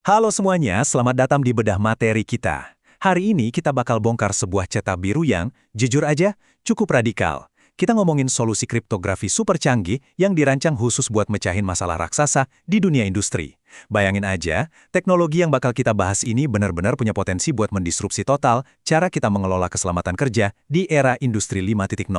Halo semuanya, selamat datang di bedah materi kita. Hari ini kita bakal bongkar sebuah cetak biru yang, jujur aja, cukup radikal. Kita ngomongin solusi kriptografi super canggih yang dirancang khusus buat mecahin masalah raksasa di dunia industri. Bayangin aja, teknologi yang bakal kita bahas ini benar-benar punya potensi buat mendisrupsi total cara kita mengelola keselamatan kerja di era industri 5.0.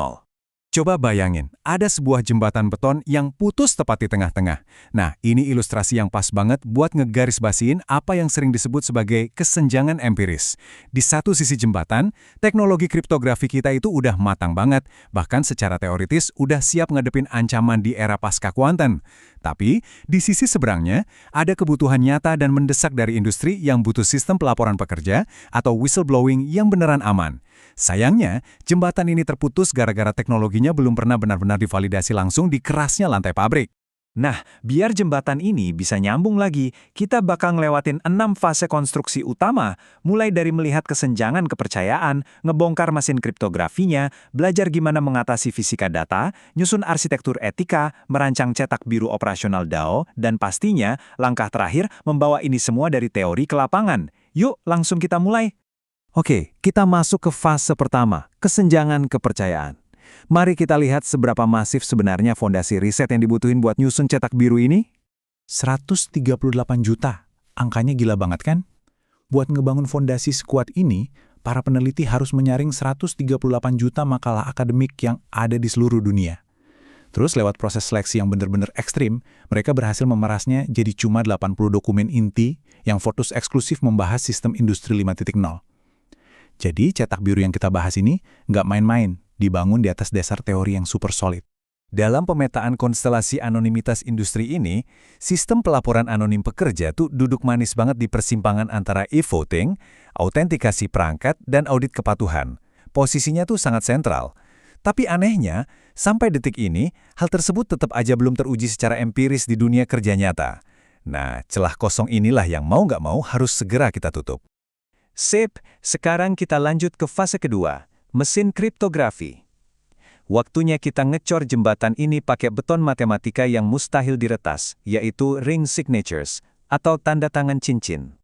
Coba bayangin, ada sebuah jembatan beton yang putus tepat di tengah-tengah. Nah, ini ilustrasi yang pas banget buat ngegarisbawahin apa yang sering disebut sebagai kesenjangan empiris. Di satu sisi jembatan, teknologi kriptografi kita itu udah matang banget, bahkan secara teoritis udah siap ngadepin ancaman di era pasca kuantum. Tapi, di sisi seberangnya, ada kebutuhan nyata dan mendesak dari industri yang butuh sistem pelaporan pekerja atau whistleblowing yang beneran aman. Sayangnya, jembatan ini terputus gara-gara teknologinya belum pernah benar-benar divalidasi langsung di kerasnya lantai pabrik. Nah, biar jembatan ini bisa nyambung lagi, kita bakal ngelewatin 6 fase konstruksi utama, mulai dari melihat kesenjangan kepercayaan, ngebongkar mesin kriptografinya, belajar gimana mengatasi fisika data, nyusun arsitektur etika, merancang cetak biru operasional DAO, dan pastinya, langkah terakhir membawa ini semua dari teori ke lapangan. Yuk, langsung kita mulai. Oke, kita masuk ke fase pertama, kesenjangan kepercayaan. Mari kita lihat seberapa masif sebenarnya fondasi riset yang dibutuhin buat nyusun cetak biru ini. 138 juta. Angkanya gila banget kan? Buat ngebangun fondasi sekuat ini, para peneliti harus menyaring 138 juta makalah akademik yang ada di seluruh dunia. Terus lewat proses seleksi yang benar-benar ekstrim, mereka berhasil memerasnya jadi cuma 80 dokumen inti yang fokus eksklusif membahas sistem industri 5.0. Jadi cetak biru yang kita bahas ini nggak main-main, dibangun di atas dasar teori yang super solid. Dalam pemetaan konstelasi anonimitas industri ini, sistem pelaporan anonim pekerja tuh duduk manis banget di persimpangan antara e-voting, autentikasi perangkat, dan audit kepatuhan. Posisinya tuh sangat sentral. Tapi anehnya, sampai detik ini, hal tersebut tetap aja belum teruji secara empiris di dunia kerja nyata. Nah, celah kosong inilah yang mau nggak mau harus segera kita tutup. Sip, sekarang kita lanjut ke fase kedua, mesin kriptografi. Waktunya kita ngecor jembatan ini pakai beton matematika yang mustahil diretas, yaitu ring signatures, atau tanda tangan cincin.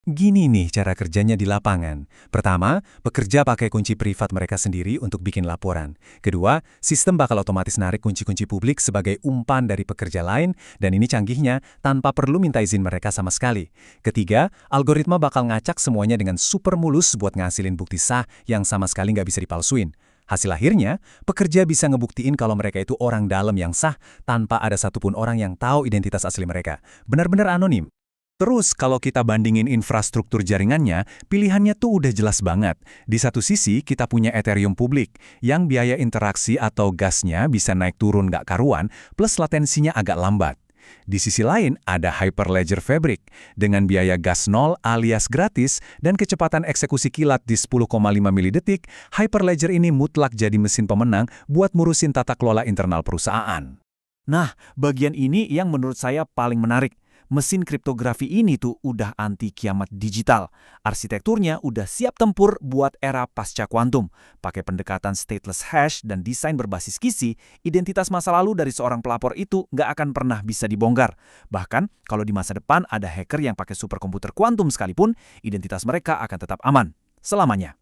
Gini nih cara kerjanya di lapangan. Pertama, pekerja pakai kunci privat mereka sendiri untuk bikin laporan. Kedua, sistem bakal otomatis narik kunci-kunci publik sebagai umpan dari pekerja lain, dan ini canggihnya tanpa perlu minta izin mereka sama sekali. Ketiga, algoritma bakal ngacak semuanya dengan super mulus buat ngasilin bukti sah yang sama sekali nggak bisa dipalsuin. Hasil akhirnya, pekerja bisa ngebuktiin kalau mereka itu orang dalam yang sah tanpa ada satupun orang yang tahu identitas asli mereka. Benar-benar anonim. Terus kalau kita bandingin infrastruktur jaringannya, pilihannya tuh udah jelas banget. Di satu sisi kita punya Ethereum publik, yang biaya interaksi atau gasnya bisa naik turun nggak karuan, plus latensinya agak lambat. Di sisi lain ada Hyperledger Fabric, dengan biaya gas 0 alias gratis dan kecepatan eksekusi kilat di 10,5 milidetik, Hyperledger ini mutlak jadi mesin pemenang buat ngurusin tata kelola internal perusahaan. Nah, bagian ini yang menurut saya paling menarik. Mesin kriptografi ini tuh udah anti kiamat digital. Arsitekturnya udah siap tempur buat era pasca kuantum. Pakai pendekatan stateless hash dan desain berbasis kisi, identitas masa lalu dari seorang pelapor itu nggak akan pernah bisa dibongkar. Bahkan, kalau di masa depan ada hacker yang pakai superkomputer kuantum sekalipun, identitas mereka akan tetap aman. Selamanya.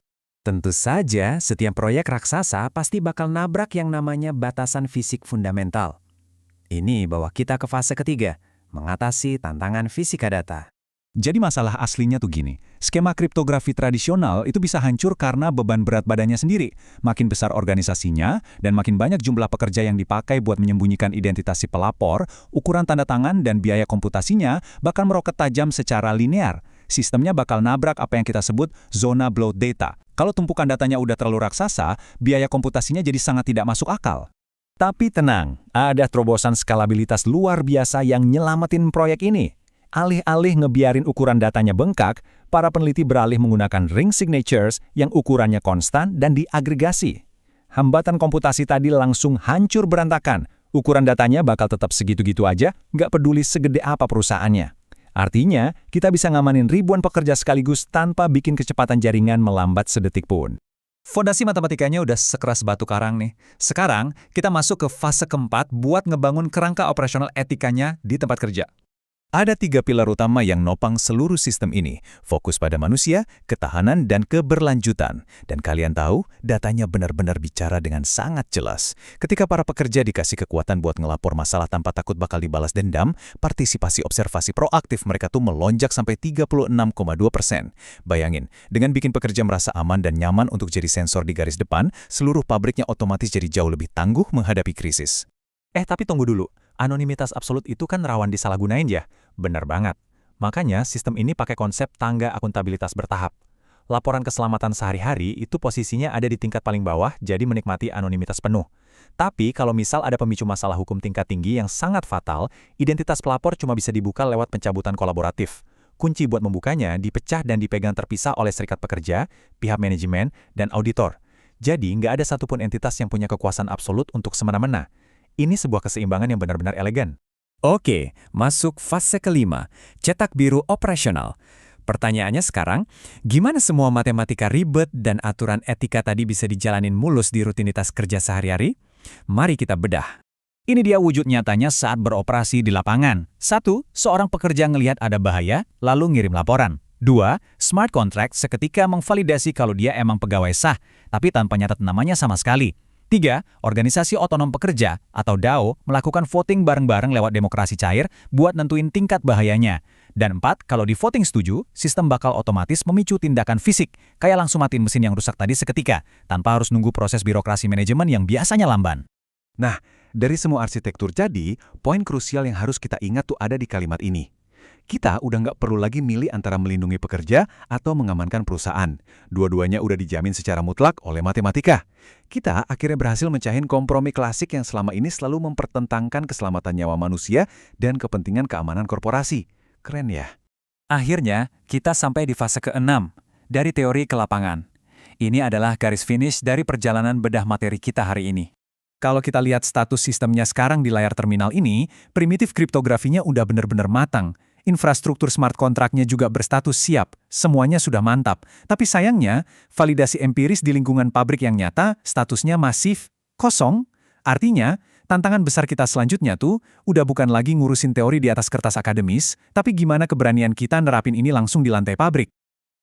Tentu saja, setiap proyek raksasa pasti bakal nabrak yang namanya batasan fisik fundamental. Ini bawa kita ke fase ketiga, mengatasi tantangan fisika data. Jadi masalah aslinya tuh gini, skema kriptografi tradisional itu bisa hancur karena beban berat badannya sendiri. Makin besar organisasinya, dan makin banyak jumlah pekerja yang dipakai buat menyembunyikan identitas si pelapor, ukuran tanda tangan dan biaya komputasinya bakal meroket tajam secara linear. Sistemnya bakal nabrak apa yang kita sebut zona bloat data. Kalau tumpukan datanya udah terlalu raksasa, biaya komputasinya jadi sangat tidak masuk akal. Tapi tenang, ada terobosan skalabilitas luar biasa yang nyelamatin proyek ini. Alih-alih ngebiarin ukuran datanya bengkak, para peneliti beralih menggunakan ring signatures yang ukurannya konstan dan diagregasi. Hambatan komputasi tadi langsung hancur berantakan. Ukuran datanya bakal tetap segitu-gitu aja, nggak peduli segede apa perusahaannya. Artinya, kita bisa ngamanin ribuan pekerja sekaligus tanpa bikin kecepatan jaringan melambat sedetik pun. Fondasi matematikanya udah sekeras batu karang nih. Sekarang, kita masuk ke fase keempat buat ngebangun kerangka operasional etikanya di tempat kerja. Ada 3 pilar utama yang nopang seluruh sistem ini, fokus pada manusia, ketahanan, dan keberlanjutan. Dan kalian tahu, datanya benar-benar bicara dengan sangat jelas. Ketika para pekerja dikasih kekuatan buat ngelapor masalah tanpa takut bakal dibalas dendam, partisipasi observasi proaktif mereka tuh melonjak sampai 36,2%. Bayangin, dengan bikin pekerja merasa aman dan nyaman untuk jadi sensor di garis depan, seluruh pabriknya otomatis jadi jauh lebih tangguh menghadapi krisis. Tapi tunggu dulu. Anonimitas absolut itu kan rawan disalahgunain ya? Benar banget. Makanya sistem ini pakai konsep tangga akuntabilitas bertahap. Laporan keselamatan sehari-hari itu posisinya ada di tingkat paling bawah, jadi menikmati anonimitas penuh. Tapi kalau misal ada pemicu masalah hukum tingkat tinggi yang sangat fatal, identitas pelapor cuma bisa dibuka lewat pencabutan kolaboratif. Kunci buat membukanya dipecah dan dipegang terpisah oleh serikat pekerja, pihak manajemen, dan auditor. Jadi nggak ada satupun entitas yang punya kekuasaan absolut untuk semena-mena. Ini sebuah keseimbangan yang benar-benar elegan. Oke, masuk fase kelima, cetak biru operasional. Pertanyaannya sekarang, gimana semua matematika ribet dan aturan etika tadi bisa dijalanin mulus di rutinitas kerja sehari-hari? Mari kita bedah. Ini dia wujud nyatanya saat beroperasi di lapangan. 1. Seorang pekerja ngelihat ada bahaya, lalu ngirim laporan. 2. Smart contract seketika memvalidasi kalau dia emang pegawai sah, tapi tanpa nyatet namanya sama sekali. 3. Organisasi otonom pekerja atau DAO melakukan voting bareng-bareng lewat demokrasi cair buat nentuin tingkat bahayanya. Dan 4. Kalau di voting setuju, sistem bakal otomatis memicu tindakan fisik, kayak langsung matiin mesin yang rusak tadi seketika, tanpa harus nunggu proses birokrasi manajemen yang biasanya lamban. Nah, dari semua arsitektur jadi, poin krusial yang harus kita ingat tuh ada di kalimat ini. Kita udah nggak perlu lagi milih antara melindungi pekerja atau mengamankan perusahaan. Dua-duanya udah dijamin secara mutlak oleh matematika. Kita akhirnya berhasil mencahin kompromi klasik yang selama ini selalu mempertentangkan keselamatan nyawa manusia dan kepentingan keamanan korporasi. Keren ya? Akhirnya, kita sampai di fase ke-6, dari teori ke lapangan. Ini adalah garis finish dari perjalanan bedah materi kita hari ini. Kalau kita lihat status sistemnya sekarang di layar terminal ini, primitif kriptografinya udah benar-benar matang. Infrastruktur smart kontraknya juga berstatus siap, semuanya sudah mantap. Tapi sayangnya, validasi empiris di lingkungan pabrik yang nyata, statusnya masif, kosong. Artinya, tantangan besar kita selanjutnya tuh, udah bukan lagi ngurusin teori di atas kertas akademis, tapi gimana keberanian kita nerapin ini langsung di lantai pabrik.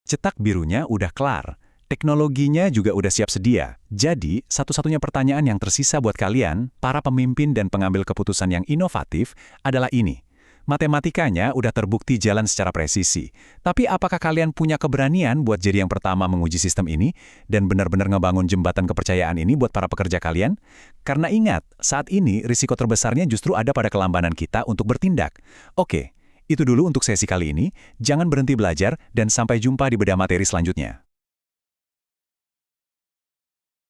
Cetak birunya udah kelar. Teknologinya juga udah siap sedia. Jadi, satu-satunya pertanyaan yang tersisa buat kalian, para pemimpin dan pengambil keputusan yang inovatif, adalah ini. Matematikanya udah terbukti jalan secara presisi. Tapi apakah kalian punya keberanian buat jadi yang pertama menguji sistem ini dan benar-benar ngebangun jembatan kepercayaan ini buat para pekerja kalian? Karena ingat, saat ini risiko terbesarnya justru ada pada kelambanan kita untuk bertindak. Oke, itu dulu untuk sesi kali ini. Jangan berhenti belajar dan sampai jumpa di bedah materi selanjutnya.